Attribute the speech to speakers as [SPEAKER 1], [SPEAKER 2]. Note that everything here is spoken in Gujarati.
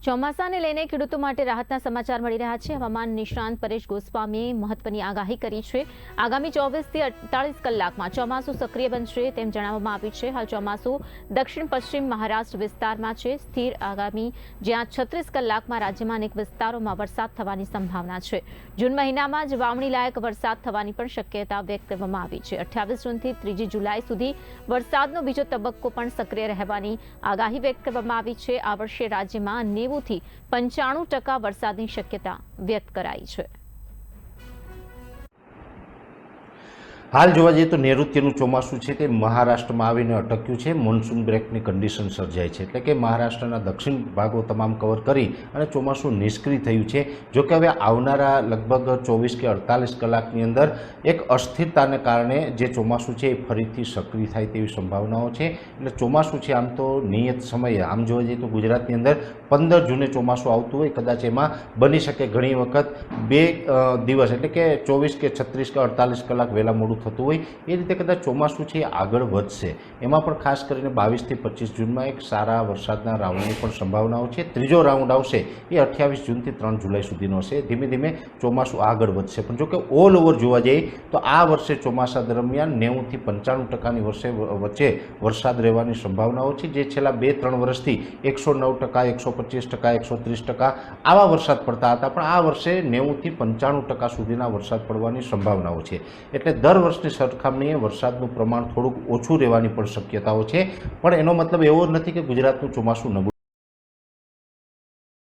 [SPEAKER 1] ચોમાસાને લઈને ખેડૂતો માટે રાહતના સમાચાર મળી રહ્યા છે। હવામાન નિષ્ણાંત પરેશ ગોસ્વામીએ મહત્વની આગાહી કરી છે। આગામી 24 થી 48 કલાકમાં ચોમાસું સક્રિય બનશે તેમ જણાવવામાં આવ્યું છે। હાલ ચોમાસું દક્ષિણ પશ્ચિમ મહારાષ્ટ્ર વિસ્તારમાં છે સ્થિર। આગામી જ્યાં 36 કલાકમાં રાજ્યમાં અનેક વિસ્તારોમાં વરસાદ થવાની સંભાવના છે। જૂન મહિનામાં જ વાવણી લાયક વરસાદ થવાની પણ શક્યતા વ્યક્ત કરવામાં આવી છે। 28 જૂનથી 3 જુલાઈ સુધી વરસાદનો બીજો તબક્કો પણ સક્રિય રહેવાની આગાહી વ્યક્ત કરવામાં આવી છે। આ વર્ષે રાજ્યમાં 90 થી 95% વરસાદની શક્યતા વ્યક્ત કરાઈ છે।
[SPEAKER 2] હાલ જોવા જઈએ તો નૈઋત્યનું ચોમાસું છે તે મહારાષ્ટ્રમાં આવીને અટક્યું છે। મોન્સૂન બ્રેકની કન્ડિશન સર્જાઈ છે, એટલે કે મહારાષ્ટ્રના દક્ષિણ ભાગો તમામ કવર કરી અને ચોમાસું નિષ્ક્રિય થયું છે। જોકે હવે આવનારા લગભગ 24 કે 48 કલાકની અંદર એક અસ્થિરતાને કારણે જે ચોમાસું છે એ ફરીથી સક્રિય થાય તેવી સંભાવનાઓ છે। એટલે ચોમાસું છે આમ તો નિયત સમયે આમ જોવા જઈએ તો ગુજરાતની અંદર 15 જૂને ચોમાસું આવતું હોય, કદાચ એમાં બની શકે ઘણી વખત 2 દિવસ એટલે કે 24 કે 36 કે 48 કલાક વહેલા મોડું થતું હોય એ રીતે કદાચ ચોમાસું છે એ આગળ વધશે। એમાં પણ ખાસ કરીને 22 થી 25 જૂનમાં એક સારા વરસાદના રાઉન્ડની પણ સંભાવનાઓ છે। ત્રીજો રાઉન્ડ આવશે એ 28 જૂનથી 3 જુલાઈ સુધીનો હશે। ધીમે ધીમે ચોમાસું આગળ વધશે, પણ જોકે ઓલ ઓવર જોવા જઈએ તો આ વર્ષે ચોમાસા દરમિયાન 90 થી 95% વચ્ચે વરસાદ રહેવાની સંભાવનાઓ છે, જે છેલ્લા 2-3 વર્ષથી 109%, 125%, 130% આવા વરસાદ પડતા હતા, પણ આ વર્ષે 90 થી 95% સુધીના વરસાદ પડવાની સંભાવનાઓ છે। એટલે દર વર્ષની સરખામણીએ વરસાદનું પ્રમાણ થોડુંક ઓછું રહેવાની પણ શક્યતાઓ છે, પણ એનો મતલબ એવો નથી કે ગુજરાતનું ચોમાસું નબળું